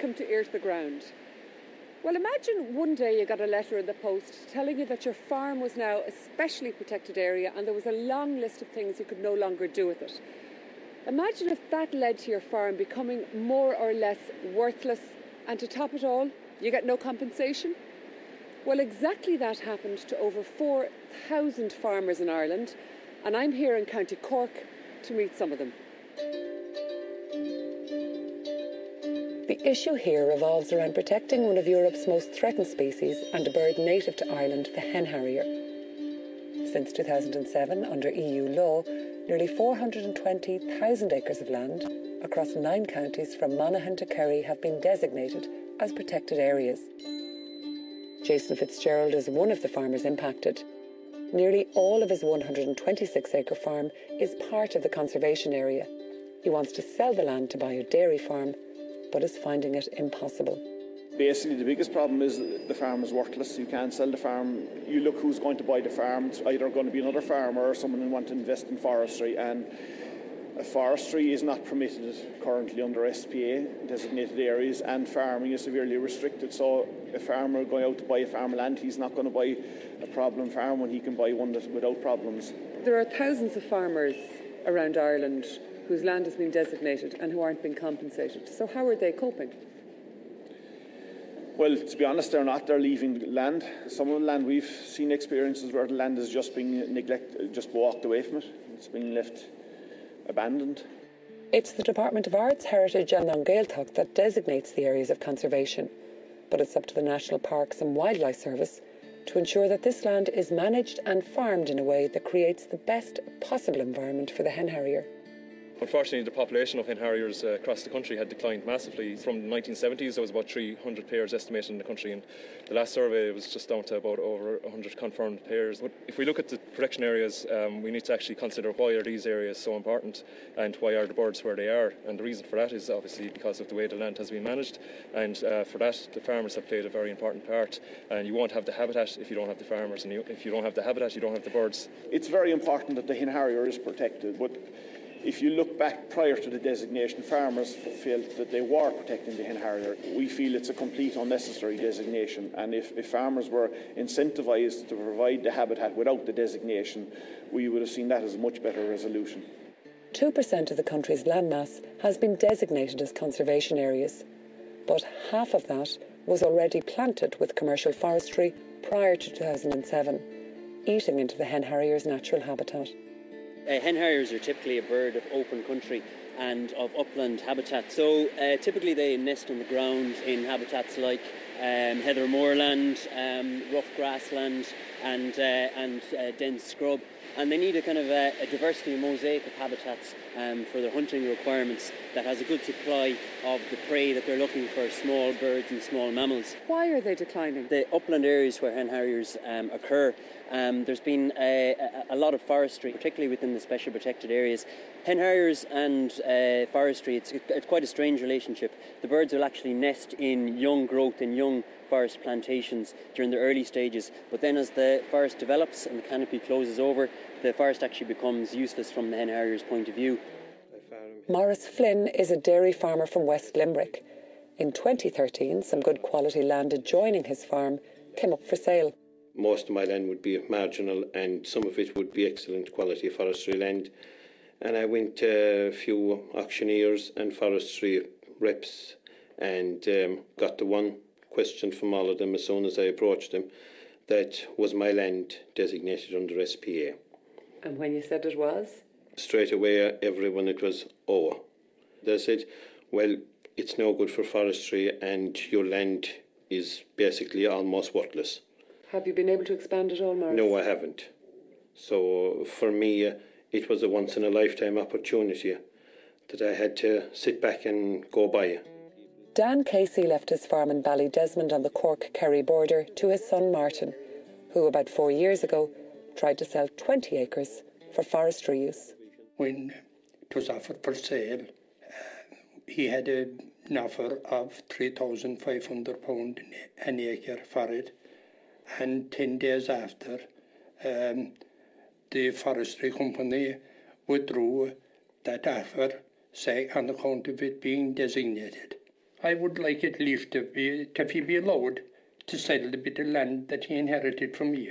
come to ear to the ground. Well, imagine one day you got a letter in the post telling you that your farm was now a specially protected area and there was a long list of things you could no longer do with it. Imagine if that led to your farm becoming more or less worthless, and to top it all, you get no compensation. Well, exactly that happened to over 4,000 farmers in Ireland, and I'm here in County Cork to meet some of them. The issue here revolves around protecting one of Europe's most threatened species and a bird native to Ireland, the hen harrier. Since 2007, under EU law, nearly 420,000 acres of land across 9 counties from Monaghan to Kerry have been designated as protected areas. Jason Fitzgerald is one of the farmers impacted. Nearly all of his 126-acre farm is part of the conservation area. He wants to sell the land to buy a dairy farm, but is finding it impossible. Basically, the biggest problem is the farm is worthless. You can't sell the farm. You look who's going to buy the farm. It's either going to be another farmer or someone who wants to invest in forestry. And forestry is not permitted currently under SPA designated areas, and farming is severely restricted. So a farmer going out to buy a farmland, he's not going to buy a problem farm when he can buy one that's without problems. There are thousands of farmers around Ireland whose land has been designated and who aren't being compensated. So how are they coping? Well, to be honest, they're not. They're leaving land. Some of the land, we've seen experiences where the land is just being neglected, just walked away from it. It's been left abandoned. It's the Department of Arts, Heritage and An Gaeltacht that designates the areas of conservation. But it's up to the National Parks and Wildlife Service to ensure that this land is managed and farmed in a way that creates the best possible environment for the hen harrier. Unfortunately, the population of hen harriers across the country had declined massively. From the 1970s, there was about 300 pairs estimated in the country, and the last survey was just down to about over 100 confirmed pairs. But if we look at the protection areas, we need to actually consider why are these areas so important and why are the birds where they are. And the reason for that is obviously because of the way the land has been managed, and for that the farmers have played a very important part. And you won't have the habitat if you don't have the farmers, and if you don't have the habitat, you don't have the birds. It's very important that the hen harrier is protected, but if you look back prior to the designation, farmers felt that they were protecting the hen harrier. We feel it's a complete unnecessary designation, and if farmers were incentivised to provide the habitat without the designation, we would have seen that as a much better resolution. 2% of the country's landmass has been designated as conservation areas, but half of that was already planted with commercial forestry prior to 2007, eating into the hen harrier's natural habitat. Hen harriers are typically a bird of open country and of upland habitat. So typically they nest on the ground in habitats like heather moorland, rough grassland and dense scrub. And they need a kind of a diversity, a mosaic of habitats for their hunting requirements that has a good supply of the prey that they're looking for, small birds and small mammals. Why are they declining? The upland areas where hen harriers occur, there's been a lot of forestry, particularly within the special protected areas. Hen harriers and forestry, it's quite a strange relationship. The birds will actually nest in young growth, in young forest plantations during the early stages, but then as the forest develops and the canopy closes over, the forest actually becomes useless from the hen harrier's point of view. Maurice Flynn is a dairy farmer from West Limerick. In 2013, some good quality land adjoining his farm came up for sale. Most of my land would be marginal and some of it would be excellent quality forestry land. And I went to a few auctioneers and forestry reps and got the one question from all of them as soon as I approached them, that was my land designated under SPA. And when you said it was? Straight away, everyone, it was, oh. They said, well, it's no good for forestry and your land is basically almost worthless. Have you been able to expand it all, Maurice? No, I haven't. So for me, it was a once-in-a-lifetime opportunity that I had to sit back and go by. Dan Casey left his farm in Ballydesmond on the Cork-Kerry border to his son Martin, who about 4 years ago tried to sell 20 acres for forestry use. When it was offered for sale, he had an offer of £3,500 an acre for it, and 10 days after, the forestry company withdrew that offer, saying on account of it being designated. I would like at least to be allowed to sell the bit of land that he inherited from me,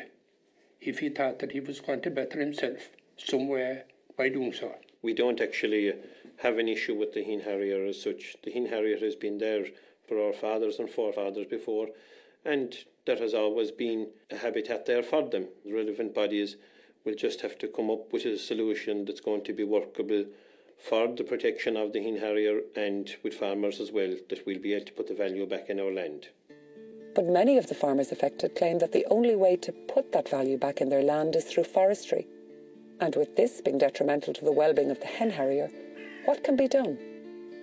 if he thought that he was going to better himself somewhere by doing so. We don't actually have an issue with the Hen Harrier as such. The Hen Harrier has been there for our fathers and forefathers before, and there has always been a habitat there for them. The relevant bodies will just have to come up with a solution that's going to be workable for the protection of the Hen Harrier and with farmers as well, that we'll be able to put the value back in our land. But many of the farmers affected claim that the only way to put that value back in their land is through forestry. And with this being detrimental to the well-being of the hen harrier, what can be done?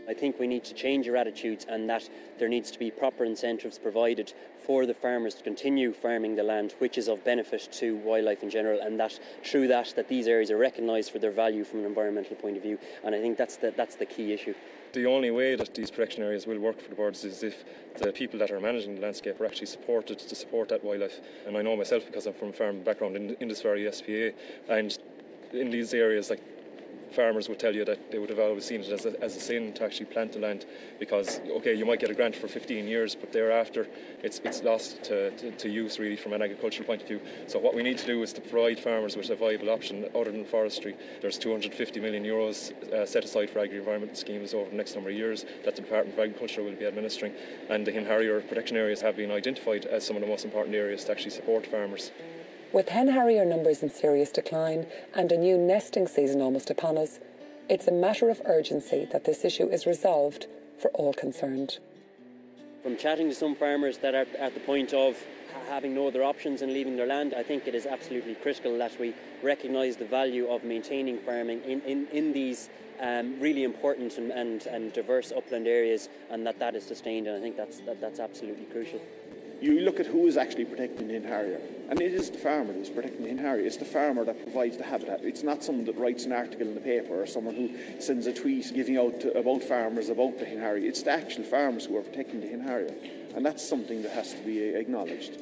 I think we need to change our attitudes, and that there needs to be proper incentives provided for the farmers to continue farming the land, which is of benefit to wildlife in general, and that through that these areas are recognised for their value from an environmental point of view. And I think that's the key issue. The only way that these protection areas will work for the birds is if the people that are managing the landscape are actually supported to support that wildlife. And I know myself, because I'm from a farm background in this very SPA, and in these areas, like, farmers would tell you that they would have always seen it as a sin to actually plant the land, because, okay, you might get a grant for 15 years, but thereafter it's lost to use, really, from an agricultural point of view. So what we need to do is to provide farmers with a viable option other than forestry. There's €250 million set aside for agri-environmental schemes over the next number of years that the Department of Agriculture will be administering, and the hen harrier protection areas have been identified as some of the most important areas to actually support farmers. With hen harrier numbers in serious decline and a new nesting season almost upon us, it's a matter of urgency that this issue is resolved for all concerned. From chatting to some farmers that are at the point of having no other options and leaving their land, I think it is absolutely critical that we recognise the value of maintaining farming in these really important and diverse upland areas, and that is sustained, and I think that's absolutely crucial. You look at who is actually protecting the hen harrier, and it is the farmer who's protecting the hen harrier. It's the farmer that provides the habitat. It's not someone that writes an article in the paper or someone who sends a tweet giving out about farmers about the hen harrier. It's the actual farmers who are protecting the hen harrier, and that's something that has to be acknowledged.